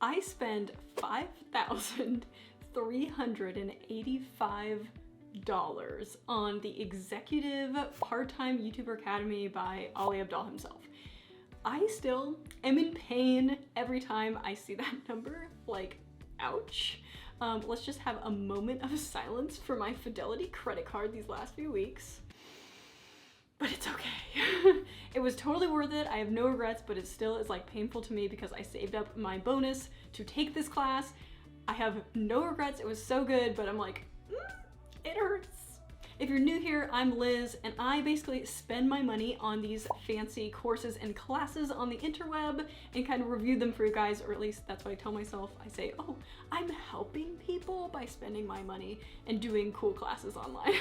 I spend $5,385 on the Executive Part-Time YouTuber Academy by Ali Abdaal himself. I still am in pain every time I see that number, like, ouch. Let's just have a moment of silence for my Fidelity credit card these last few weeks. But it's okay. It was totally worth it. I have no regrets, but it still is like painful to me because I saved up my bonus to take this class. I have no regrets. It was so good, but I'm like, it hurts. If you're new here, I'm Liz, and I basically spend my money on these fancy courses and classes on the interweb and kind of review them for you guys, or at least that's what I tell myself. I say, oh, I'm helping people by spending my money and doing cool classes online.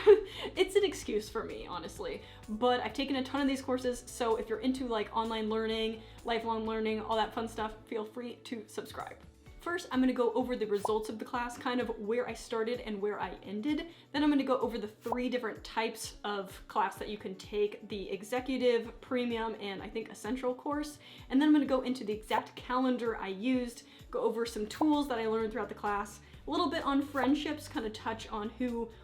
It's an excuse for me, honestly, but I've taken a ton of these courses, so if you're into like online learning, lifelong learning, all that fun stuff, feel free to subscribe. First, I'm gonna go over the results of the class, kind of where I started and where I ended. Then I'm gonna go over the 3 different types of class that you can take, the executive, premium, and I think essential course. And then I'm gonna go into the exact calendar I used, go over some tools that I learned throughout the class, a little bit on friendships, kind of touch on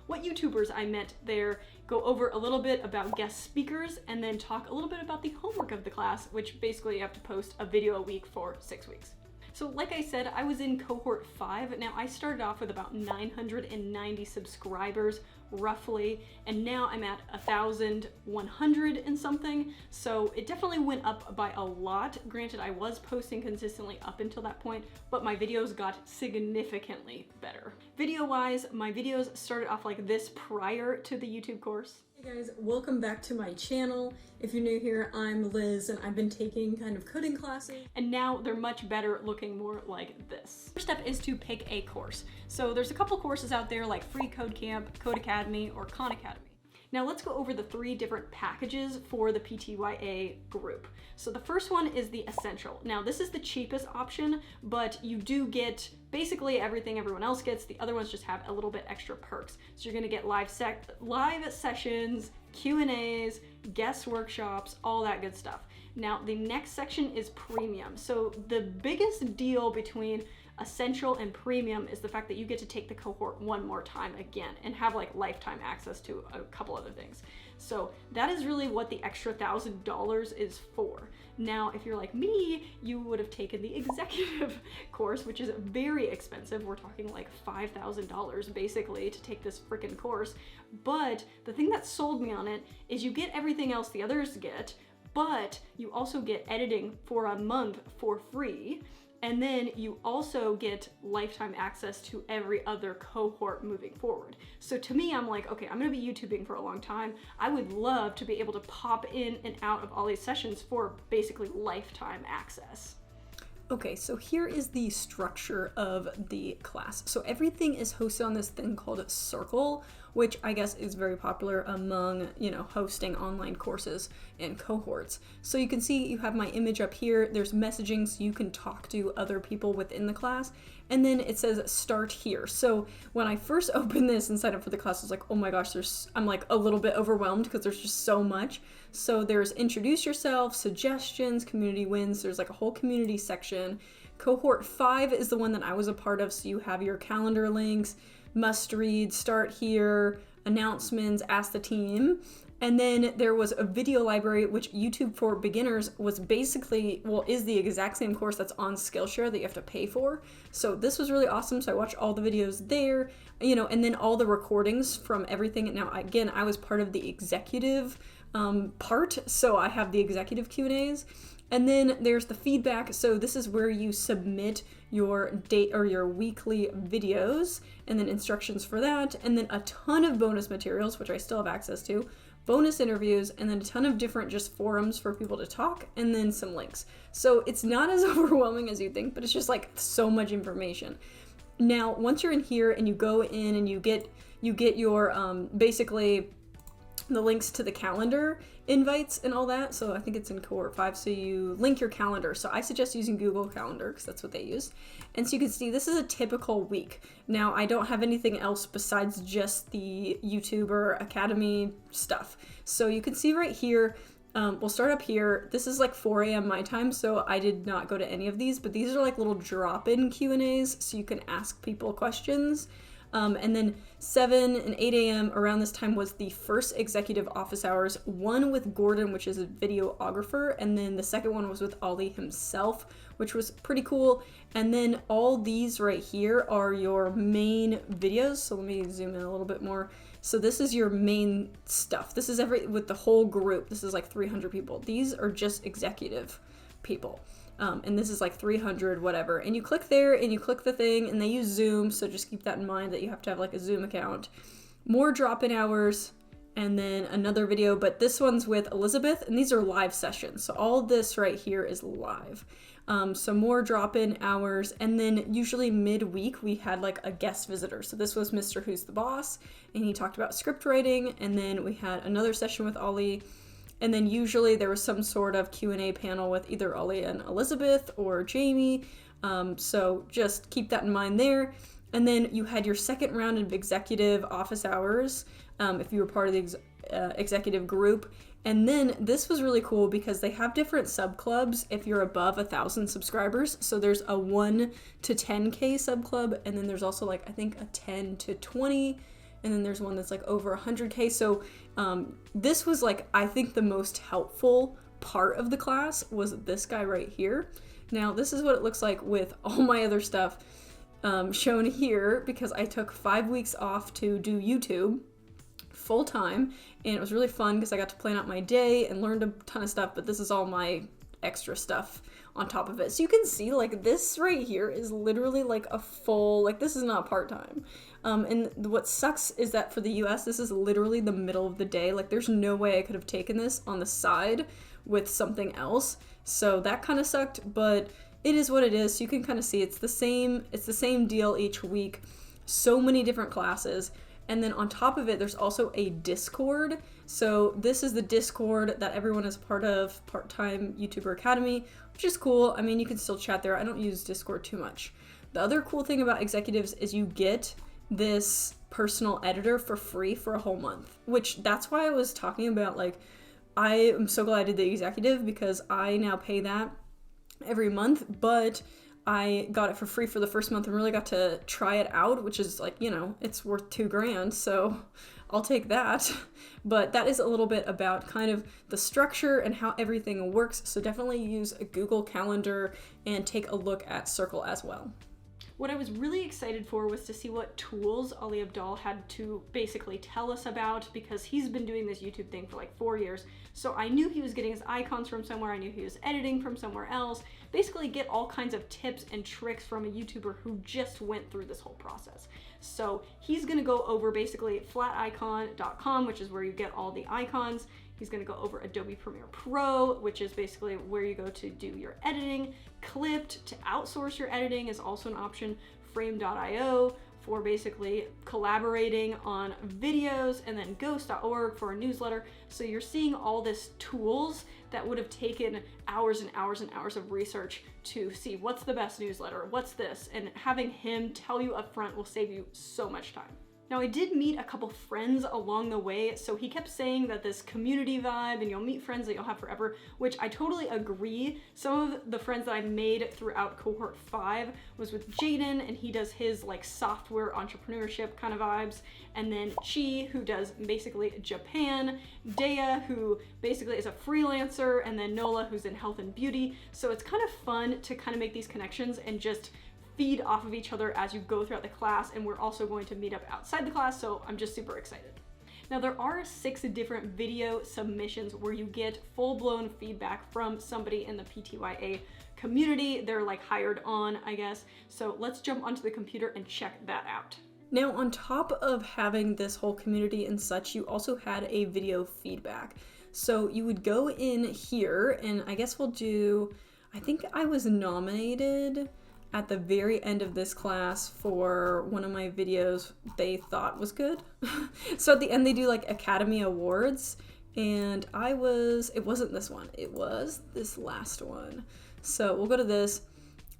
what YouTubers I met there, go over a little bit about guest speakers, and then talk a little bit about the homework of the class, which basically you have to post a video a week for 6 weeks. So like I said, I was in cohort 5. Now I started off with about 990 subscribers roughly, and now I'm at 1,100 and something. So it definitely went up by a lot. Granted, I was posting consistently up until that point, but my videos got significantly better. Video-wise, my videos started off like this prior to the YouTube course. Hey guys, welcome back to my channel. If you're new here, I'm Liz, and I've been taking kind of coding classes, and now they're much better, looking more like this. First step is to pick a course. So there's a couple courses out there like Free Code Camp, Code Academy, or Khan Academy. Now let's go over the 3 different packages for the PTYA group. So the first one is the Essential. Now this is the cheapest option, but you do get basically everything everyone else gets. The other ones just have a little bit extra perks. So you're gonna get live sessions, Q&As, guest workshops, all that good stuff. Now the next section is Premium. So the biggest deal between Essential and Premium is the fact that you get to take the cohort one more time again and have like lifetime access to a couple other things. So that is really what the extra $1,000 is for. Now, if you're like me, you would have taken the executive course, which is very expensive. We're talking like $5,000 basically to take this freaking course. But the thing that sold me on it is you get everything else the others get, but you also get editing for a month for free. And then you also get lifetime access to every other cohort moving forward. So to me, I'm like, okay, I'm gonna be YouTubing for a long time. I would love to be able to pop in and out of all these sessions for basically lifetime access. Okay, so here is the structure of the class. So everything is hosted on this thing called Circle, which I guess is very popular among, hosting online courses and cohorts. So you can see you have my image up here. There's messaging so you can talk to other people within the class. And then it says start here. So when I first opened this and signed up for the class, I was like, oh my gosh, I'm like a little bit overwhelmed because there's just so much. So there's introduce yourself, suggestions, community wins. There's like a whole community section. Cohort 5 is the one that I was a part of. So you have your calendar links, must read, start here, announcements, ask the team. And then there was a video library, which YouTube for Beginners was basically, is the exact same course that's on Skillshare that you have to pay for. So this was really awesome. So I watched all the videos there, and then all the recordings from everything. Now, again, I was part of the executive part, so I have the executive Q&As. And then there's the feedback. So this is where you submit your date or your weekly videos, and then instructions for that, and then a ton of bonus materials, which I still have access to, bonus interviews, and then a ton of different just forums for people to talk, and then some links. So it's not as overwhelming as you think, but it's just like so much information. Now, once you're in here and you go in and you get your basically the links to the calendar invites and all that. So I think it's in cohort 5. So you link your calendar. So I suggest using Google Calendar because that's what they use. And so you can see this is a typical week. Now I don't have anything else besides just the YouTuber Academy stuff. So you can see right here, We'll start up here. This is like 4 a.m. my time, so I did not go to any of these, but these are like little drop-in Q&As, so you can ask people questions. And then 7 and 8 a.m. around this time was the first executive office hours, one with Gordon, which is a videographer, and then the second one was with Ollie himself, which was pretty cool. And then all these right here are your main videos. So let me zoom in a little bit more. So this is your main stuff. This is with the whole group. This is like 300 people. These are just executive people. And this is like 300 whatever. And you click there and you click the thing, and they use Zoom. So just keep that in mind that you have to have like a Zoom account. More drop-in hours, and then another video, but this one's with Elizabeth, and these are live sessions. So all this right here is live. So more drop-in hours, and then usually midweek we had like a guest visitor. So this was Mr. Who's the Boss, and he talked about script writing, and then we had another session with Ollie, and then usually there was some sort of Q&A panel with either Ollie and Elizabeth or Jamie. So just keep that in mind there. And then you had your second round of executive office hours, if you were part of the executive group. And then this was really cool because they have different sub clubs if you're above 1,000 subscribers. So there's a 1 to 10K sub club, and then there's also like I think a 10 to 20, and then there's one that's like over 100K. So this was like I think the most helpful part of the class was this guy right here. Now this is what it looks like with all my other stuff shown here, because I took 5 weeks off to do YouTube full time, and it was really fun because I got to plan out my day and learned a ton of stuff, but this is all my extra stuff on top of it. So you can see like this right here is literally like a full, like this is not part-time. And what sucks is that for the US, this is literally the middle of the day. Like there's no way I could have taken this on the side with something else. So that kind of sucked, but it is what it is. So you can kind of see it's the same deal each week. So many different classes. And then on top of it, there's also a Discord. So this is the Discord that everyone is part of, Part-Time YouTuber Academy, which is cool. I mean, you can still chat there. I don't use Discord too much. The other cool thing about executives is you get this personal editor for free for a whole month, which that's why I was talking about, like, I am so glad I did the executive because I now pay that every month, but I got it for free for the first month and really got to try it out, which is like, you know, it's worth $2,000, so I'll take that. But that is a little bit about kind of the structure and how everything works. So definitely use a Google Calendar and take a look at Circle as well. What I was really excited for was to see what tools Ali Abdaal had to basically tell us about, because he's been doing this YouTube thing for like 4 years. So I knew he was getting his icons from somewhere. I knew he was editing from somewhere else. Basically get all kinds of tips and tricks from a YouTuber who just went through this whole process. So he's gonna go over basically flaticon.com, which is where you get all the icons. He's gonna go over Adobe Premiere Pro, which is basically where you go to do your editing. Clipped, to outsource your editing, is also an option. Frame.io for basically collaborating on videos, and then ghost.org for a newsletter. So you're seeing all this tools that would have taken hours and hours and hours of research to see what's the best newsletter, what's this, and having him tell you up front will save you so much time. Now I did meet a couple friends along the way, so he kept saying that this community vibe and you'll meet friends that you'll have forever, which I totally agree. Some of the friends that I made throughout cohort 5 was with Jaden, and he does his like software entrepreneurship kind of vibes, and then Chi, who does basically Japan, Dea, who basically is a freelancer, and then Nola, who's in health and beauty. So it's kind of fun to kind of make these connections and just feed off of each other as you go throughout the class, and we're also going to meet up outside the class, so I'm just super excited. Now there are 6 different video submissions where you get full-blown feedback from somebody in the PTYA community. They're like hired on, I guess. So let's jump onto the computer and check that out. Now on top of having this whole community and such, you also had a video feedback. So you would go in here, and I guess we'll do, I think I was nominated at the very end of this class for one of my videos they thought was good. So at the end they do like Academy Awards, and it wasn't this one, it was this last one. So we'll go to this.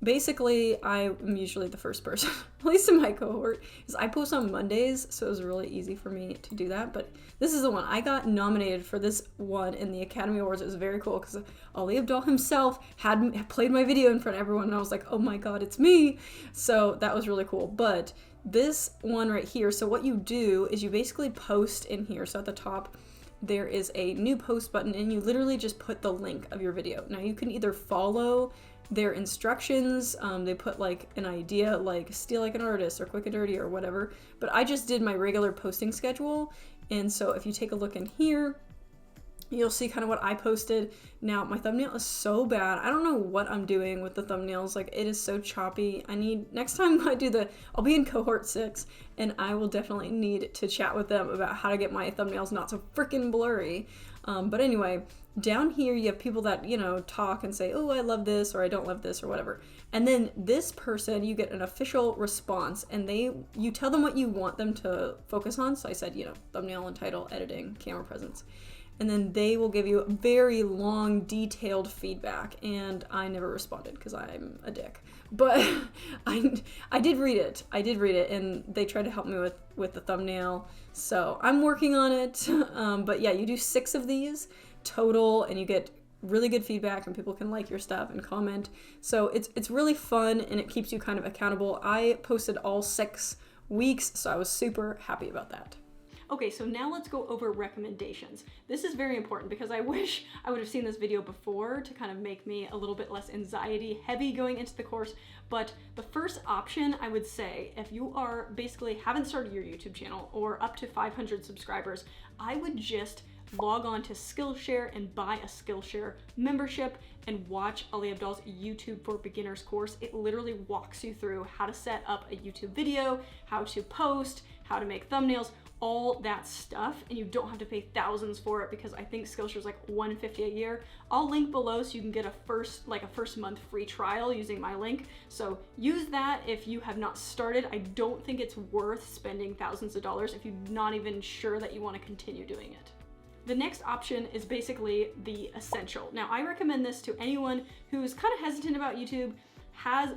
basically, I am usually the first person, at least in my cohort, because I post on Mondays, so it was really easy for me to do that. But this is the one. I got nominated for this one in the Academy Awards. It was very cool because Ali Abdaal himself had played my video in front of everyone, and I was like, oh my god, it's me. So that was really cool. But this one right here, so what you do is you basically post in here. So at the top, there is a new post button, and you literally just put the link of your video. Now you can either follow their instructions, they put like an idea like steal like an artist or quick and dirty or whatever, but I just did my regular posting schedule. And so if you take a look in here, you'll see kind of what I posted. Now my thumbnail is so bad. I don't know what I'm doing with the thumbnails. Like, it is so choppy. Next time I'll be in cohort 6, and I will definitely need to chat with them about how to get my thumbnails not so freaking blurry. But anyway, down here you have people that, you know, talk and say, oh, I love this, or I don't love this, or whatever. And then this person, you get an official response, and you tell them what you want them to focus on. So I said, you know, thumbnail and title, editing, camera presence. And then they will give you very long, detailed feedback. And I never responded because I'm a dick. But I did read it. And they tried to help me with the thumbnail. So I'm working on it. But yeah, you do 6 of these total, and you get really good feedback, and people can like your stuff and comment. So it's really fun, and it keeps you kind of accountable. I posted all 6 weeks, so I was super happy about that. Okay, so now let's go over recommendations. This is very important because I wish I would have seen this video before to kind of make me a little bit less anxiety heavy going into the course. But the first option, I would say, if you are basically haven't started your YouTube channel or up to 500 subscribers, I would just log on to Skillshare and buy a Skillshare membership and watch Ali Abdaal's YouTube for Beginners course. It literally walks you through how to set up a YouTube video, how to post, how to make thumbnails, all that stuff, and you don't have to pay thousands for it because I think Skillshare is like $150 a year. I'll link below so you can get a first month free trial using my link. So use that if you have not started. I don't think it's worth spending thousands of dollars if you're not even sure that you want to continue doing it. The next option is basically the essential. Now, I recommend this to anyone who's kind of hesitant about YouTube,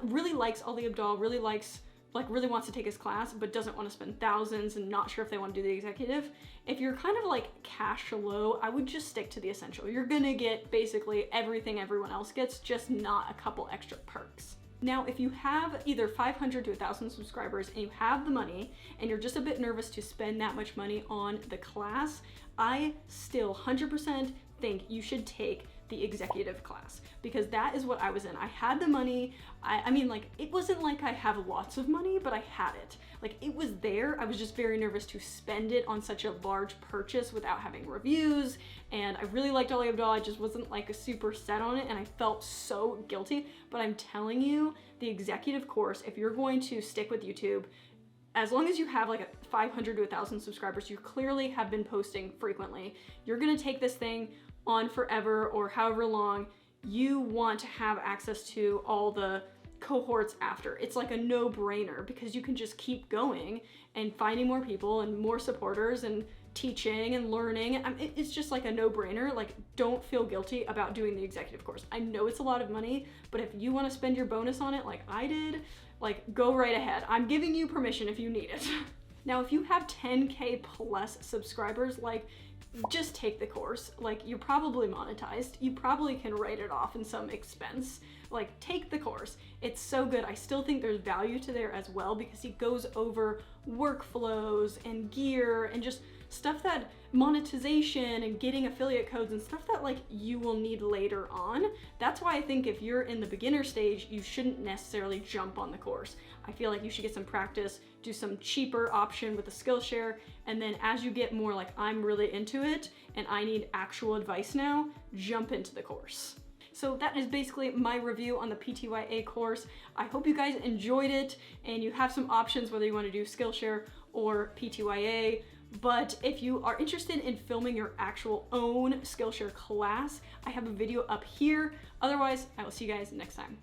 really likes Ali Abdaal, really wants to take his class, but doesn't want to spend thousands and not sure if they want to do the executive. If you're kind of like cash low, I would just stick to the essential. You're gonna get basically everything everyone else gets, just not a couple extra perks. Now, if you have either 500 to 1,000 subscribers and you have the money and you're just a bit nervous to spend that much money on the class, I still 100% think you should take the executive class because that is what I was in. I had the money. I mean, like, it wasn't like I have lots of money, but I had it. Like, it was there. I was just very nervous to spend it on such a large purchase without having reviews. And I really liked Ali Abdaal. I just wasn't like a super set on it, and I felt so guilty. But I'm telling you, the executive course, if you're going to stick with YouTube, as long as you have like 500 to 1,000 subscribers, you clearly have been posting frequently. You're gonna take this thing on forever or however long you want to have access to all the cohorts after. It's like a no-brainer because you can just keep going and finding more people and more supporters and teaching and learning. It's just like a no-brainer. Like, don't feel guilty about doing the executive course. I know it's a lot of money, but if you want to spend your bonus on it like I did, like, go right ahead. I'm giving you permission if you need it. Now, if you have 10K plus subscribers, like, just take the course. Like, you're probably monetized. You probably can write it off in some expense. Like, take the course. It's so good. I still think there's value to there as well because he goes over workflows and gear and just stuff that monetization and getting affiliate codes and stuff that like you will need later on. That's why I think if you're in the beginner stage, you shouldn't necessarily jump on the course. I feel like you should get some practice, do some cheaper option with the Skillshare, and then as you get more like, I'm really into it and I need actual advice now, jump into the course. So that is basically my review on the PTYA course. I hope you guys enjoyed it and you have some options whether you want to do Skillshare or PTYA. But if you are interested in filming your actual own Skillshare class, I have a video up here. Otherwise, I will see you guys next time.